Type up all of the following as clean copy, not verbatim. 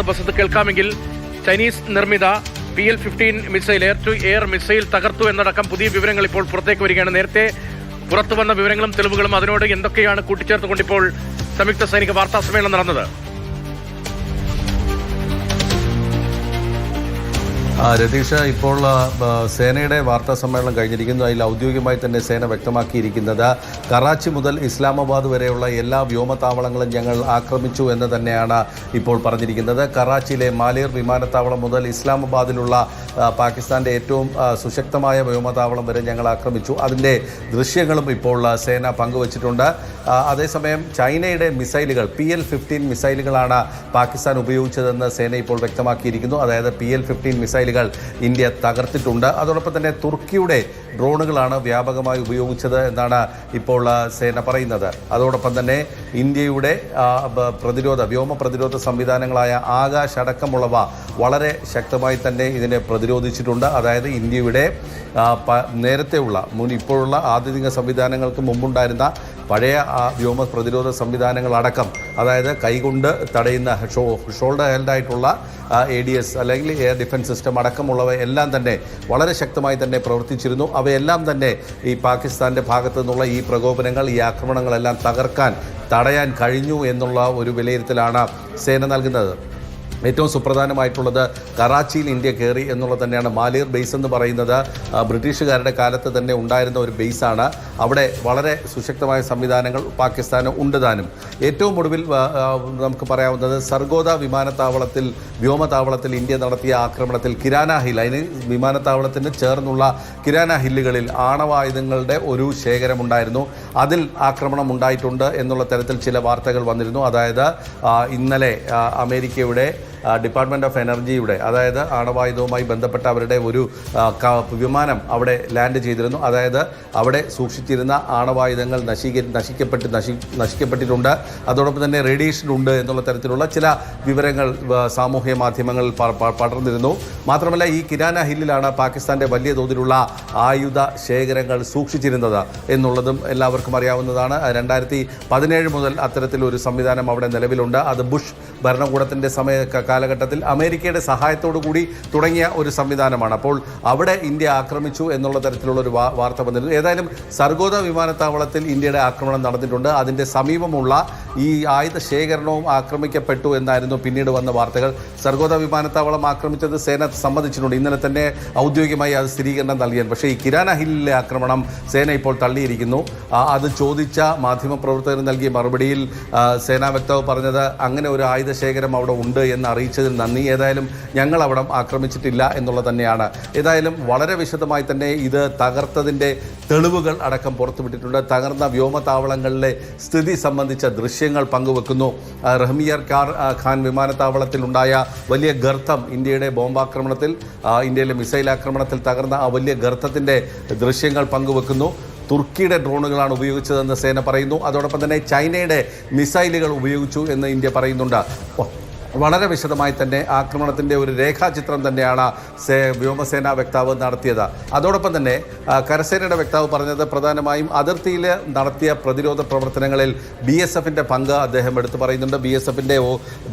ബസത്ത് കേൾക്കാമെങ്കിൽ Chinese നിർമ്മിത PL-15 missile air to air missile തകർത്തു എന്നടക്കം പുതിയ വിവരങ്ങൾ ഇപ്പോൾ പുറത്തേക്ക് വരികയാണ്. നേരത്തെ പുറത്തു വന്ന വിവരങ്ങളും തെളിവുകളും അതിനോട് എന്തൊക്കെയാണ് കൂട്ടിച്ചേർത്തുകൊണ്ടിപ്പോൾ സംയുക്ത സൈനിക വാർത്താ സമ്മേളനം നടന്നത്? രതീഷ്, ഇപ്പോൾ സേനയുടെ വാർത്താ സമ്മേളനം കഴിഞ്ഞിരിക്കുന്നു. അതിൽ ഔദ്യോഗികമായി തന്നെ സേന വ്യക്തമാക്കിയിരിക്കുന്നത് കറാച്ചി മുതൽ ഇസ്ലാമാബാദ് വരെയുള്ള എല്ലാ വ്യോമതാവളങ്ങളും ഞങ്ങൾ ആക്രമിച്ചു എന്ന് തന്നെയാണ് ഇപ്പോൾ പറഞ്ഞിരിക്കുന്നത്. കറാച്ചിയിലെ മാലിർ വിമാനത്താവളം മുതൽ ഇസ്ലാമാബാദിലുള്ള പാകിസ്ഥാൻ്റെ ഏറ്റവും സുശക്തമായ വ്യോമതാവളം വരെ ഞങ്ങൾ ആക്രമിച്ചു. അതിൻ്റെ ദൃശ്യങ്ങളും ഇപ്പോൾ സേന പങ്കുവച്ചിട്ടുണ്ട്. അതേസമയം ചൈനയുടെ മിസൈലുകൾ PL-15 മിസൈലുകളാണ് പാകിസ്ഥാൻ ഉപയോഗിച്ചതെന്ന് സേന ഇപ്പോൾ വ്യക്തമാക്കിയിരിക്കുന്നു. അതായത് PL-15 മിസൈലുകൾ ഇന്ത്യ തകർത്തിട്ടുണ്ട്. അതോടൊപ്പം തന്നെ തുർക്കിയുടെ ഡ്രോണുകളാണ് വ്യാപകമായി ഉപയോഗിച്ചത് എന്നാണ് ഇപ്പോൾ സേന പറയുന്നത്. അതോടൊപ്പം തന്നെ ഇന്ത്യയുടെ വ്യോമ പ്രതിരോധ സംവിധാനങ്ങളായ ആകാശ് അടക്കമുള്ളവ വളരെ ശക്തമായി തന്നെ ഇതിനെ പ്രതിരോധിച്ചിട്ടുണ്ട്. അതായത് ഇന്ത്യയുടെ നേരത്തെയുള്ള ഇപ്പോഴുള്ള ആധുനിക സംവിധാനങ്ങൾക്ക് മുമ്പുണ്ടായിരുന്ന പഴയ വ്യോമ പ്രതിരോധ സംവിധാനങ്ങളടക്കം, അതായത് കൈകൊണ്ട് തടയുന്ന ഷോൾഡർ ഹെൽഡായിട്ടുള്ള ADS അല്ലെങ്കിൽ എയർ ഡിഫൻസ് സിസ്റ്റം അടക്കമുള്ളവ എല്ലാം തന്നെ വളരെ ശക്തമായി തന്നെ പ്രവർത്തിച്ചിരുന്നു. അവയെല്ലാം തന്നെ ഈ പാകിസ്ഥാൻ്റെ ഭാഗത്തു നിന്നുള്ള ഈ പ്രകോപനങ്ങൾ, ഈ ആക്രമണങ്ങളെല്ലാം തടയാൻ കഴിഞ്ഞു എന്നുള്ള ഒരു വിലയിരുത്തലാണ് സേന നൽകുന്നത്. ഏറ്റവും സുപ്രധാനമായിട്ടുള്ളത് കറാച്ചിയിൽ ഇന്ത്യ കയറി എന്നുള്ളത് തന്നെയാണ്. മാലിർ ബേസ് എന്ന് പറയുന്നത് ബ്രിട്ടീഷുകാരുടെ കാലത്ത് തന്നെ ഉണ്ടായിരുന്ന ഒരു ബേസാണ്. അവിടെ വളരെ സുശക്തമായ സംവിധാനങ്ങൾ പാകിസ്ഥാന് ഉണ്ട് താനും. ഏറ്റവും ഒടുവിൽ നമുക്ക് പറയാവുന്നത് സർഗോദ വ്യോമതാവളത്തിൽ ഇന്ത്യ നടത്തിയ ആക്രമണത്തിൽ കിരാന ഹിൽ, അതിന് വിമാനത്താവളത്തിന് ചേർന്നുള്ള കിരാന ഹില്ലുകളിൽ ആണവായുധങ്ങളുടെ ഒരു ശേഖരമുണ്ടായിരുന്നു. അതിൽ ആക്രമണം ഉണ്ടായിട്ടുണ്ട് എന്നുള്ള തരത്തിൽ ചില വാർത്തകൾ വന്നിരുന്നു. അതായത് ഇന്നലെ അമേരിക്കയുടെ ഡിപ്പാർട്ട്മെൻറ്റ് ഓഫ് എനർജിയുടെ, അതായത് ആണവായുധവുമായി ബന്ധപ്പെട്ട അവരുടെ ഒരു വിമാനം അവിടെ ലാൻഡ് ചെയ്തിരുന്നു. അതായത് അവിടെ സൂക്ഷിച്ചിരുന്ന ആണവായുധങ്ങൾ നശിക്കപ്പെട്ടിട്ടുണ്ട്. അതോടൊപ്പം തന്നെ റേഡിയേഷൻ ഉണ്ട് എന്നുള്ള തരത്തിലുള്ള ചില വിവരങ്ങൾ സാമൂഹ്യ മാധ്യമങ്ങളിൽ പടർന്നിരുന്നു. മാത്രമല്ല ഈ കിരാന ഹില്ലിലാണ് പാകിസ്ഥാൻ്റെ വലിയ തോതിലുള്ള ആയുധ ശേഖരങ്ങൾ സൂക്ഷിച്ചിരുന്നത് എന്നുള്ളതും എല്ലാവർക്കും അറിയാവുന്നതാണ്. 2017 മുതൽ അത്തരത്തിലൊരു സംവിധാനം അവിടെ നിലവിലുണ്ട്. അത് ബുഷ് ഭരണകൂടത്തിൻ്റെ കാലഘട്ടത്തിൽ അമേരിക്കയുടെ സഹായത്തോടു കൂടി തുടങ്ങിയ ഒരു സംവിധാനമാണ്. അപ്പോൾ അവിടെ ഇന്ത്യ ആക്രമിച്ചു എന്നുള്ള തരത്തിലുള്ളൊരു വാർത്ത വന്നിരുന്നു. ഏതായാലും സർഗോദ വിമാനത്താവളത്തിൽ ഇന്ത്യയുടെ ആക്രമണം നടന്നിട്ടുണ്ട്. അതിൻ്റെ സമീപമുള്ള ഈ ആയുധ ശേഖരണവും ആക്രമിക്കപ്പെട്ടു എന്നായിരുന്നു പിന്നീട് വന്ന വാർത്തകൾ. സർഗോദ വിമാനത്താവളം ആക്രമിച്ചത് സേന സമ്മതിച്ചിട്ടുണ്ട്. ഇന്നലെ തന്നെ ഔദ്യോഗികമായി അത് സ്ഥിരീകരണം നൽകിയാണ്. പക്ഷേ ഈ കിരാന ഹില്ലിലെ ആക്രമണം സേന ഇപ്പോൾ തള്ളിയിരിക്കുന്നു. അത് ചോദിച്ച മാധ്യമപ്രവർത്തകർ നൽകിയ മറുപടിയിൽ സേനാ വക്താവ് പറഞ്ഞത് അങ്ങനെ ഒരു ആയുധ ശേഖരം അവിടെ ഉണ്ട് എന്ന് അറിയിച്ചതിൽ നന്ദി. ഏതായാലും ഞങ്ങൾ അവിടെ ആക്രമിച്ചിട്ടില്ല എന്നുള്ളത് തന്നെയാണ്. ഏതായാലും വളരെ വിശദമായി തന്നെ ഇത് തകർത്തതിൻ്റെ തെളിവുകൾ അടക്കം പുറത്തുവിട്ടിട്ടുണ്ട്. തകർന്ന വ്യോമതാവളങ്ങളിലെ സ്ഥിതി സംബന്ധിച്ച ദൃശ്യങ്ങൾ പങ്കുവെക്കുന്നു. റഹ്മിയർ ഖാൻ വിമാനത്താവളത്തിൽ ഉണ്ടായ വലിയ ഗർത്തം, ഇന്ത്യയുടെ ബോംബാക്രമണത്തിൽ, ഇന്ത്യയിലെ മിസൈൽ ആക്രമണത്തിൽ തകർന്ന ആ വലിയ ഗർത്തത്തിൻ്റെ ദൃശ്യങ്ങൾ പങ്കുവെക്കുന്നു. തുർക്കിയുടെ ഡ്രോണുകളാണ് ഉപയോഗിച്ചതെന്ന് സേന പറയുന്നു. അതോടൊപ്പം തന്നെ ചൈനയുടെ മിസൈലുകൾ ഉപയോഗിച്ചു എന്ന് ഇന്ത്യ പറയുന്നുണ്ട്. വളരെ വിശദമായി തന്നെ ആക്രമണത്തിൻ്റെ ഒരു രേഖാചിത്രം തന്നെയാണ് വ്യോമസേനാ വക്താവ് നടത്തിയത്. അതോടൊപ്പം തന്നെ കരസേനയുടെ വക്താവ് പറഞ്ഞത് പ്രധാനമായും അതിർത്തിയിൽ നടത്തിയ പ്രതിരോധ പ്രവർത്തനങ്ങളിൽ BSFൻ്റെ പങ്ക് അദ്ദേഹം എടുത്തു പറയുന്നുണ്ട്. BSFൻ്റെ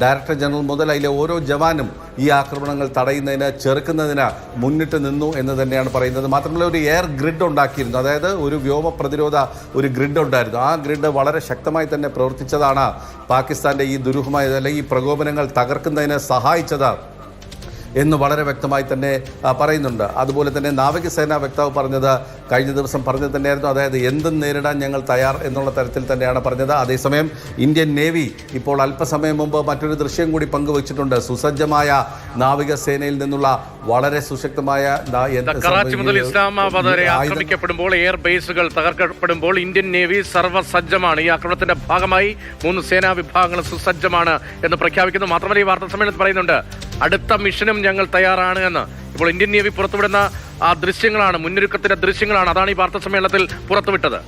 ഡയറക്ടർ ജനറൽ മുതൽ അതിലെ ഓരോ ജവാനും ഈ ആക്രമണങ്ങൾ തടയുന്നതിന്, ചെറുക്കുന്നതിന് മുന്നിട്ട് നിന്നു എന്ന് തന്നെയാണ് പറയുന്നത്. മാത്രമല്ല ഒരു എയർ ഗ്രിഡ് ഉണ്ടാക്കിയിരുന്നു. അതായത് ഒരു വ്യോമ പ്രതിരോധ ഒരു ഗ്രിഡ് ഉണ്ടായിരുന്നു. ആ ഗ്രിഡ് വളരെ ശക്തമായി തന്നെ പ്രവർത്തിച്ചതാണ് പാകിസ്ഥാൻ്റെ ഈ ദുരൂഹമായ അല്ലെങ്കിൽ ഈ പ്രകോപനങ്ങൾ തകർക്കുന്നതിന് സഹായിച്ചത് എന്ന് വളരെ വ്യക്തമായി തന്നെ പറയുന്നുണ്ട്. അതുപോലെ തന്നെ നാവികസേനാ വക്താവ് പറഞ്ഞത് കഴിഞ്ഞ ദിവസം പറഞ്ഞത് തന്നെയായിരുന്നു. അതായത് എന്തും നേരിടാൻ ഞങ്ങൾ തയ്യാർ എന്നുള്ള തരത്തിൽ തന്നെയാണ് പറഞ്ഞത്. അതേസമയം ഇന്ത്യൻ നേവി ഇപ്പോൾ അല്പസമയം മുമ്പ് മറ്റൊരു ദൃശ്യം കൂടി പങ്കുവച്ചിട്ടുണ്ട്. സുസജ്ജമായ നാവികസേനയിൽ നിന്നുള്ള വളരെ സുശക്തമായ കറാച്ചി മുതൽ ഇസ്ലാമാബാദ് വരെ ആക്രമിക്കപ്പെടുമ്പോൾ, എയർ ബേസുകൾ തകർക്കപ്പെടുമ്പോൾ ഇന്ത്യൻ നേവി സർവ്വസജ്ജമാണ്. ഈ ആക്രമണത്തിന്റെ ഭാഗമായി 3 സേനാ വിഭാഗങ്ങൾ സുസജ്ജമാണ് എന്ന് പ്രഖ്യാപിക്കുന്നു. മാത്രമല്ല ഈ വാർത്താ സമ്മേളനത്തിൽ പറയുന്നുണ്ട് അടുത്ത മിഷനും ഞങ്ങൾ തയ്യാറാണ് എന്ന്. ഇപ്പോൾ ഇന്ത്യൻ നേവി പുറത്തുവിടുന്ന ആ ദൃശ്യങ്ങളാണ്, മുന്നൊരുക്കത്തിന്റെ ദൃശ്യങ്ങളാണ്. അതാണ് ഈ വാർത്താ സമ്മേളനത്തിൽ പുറത്തുവിട്ടത്.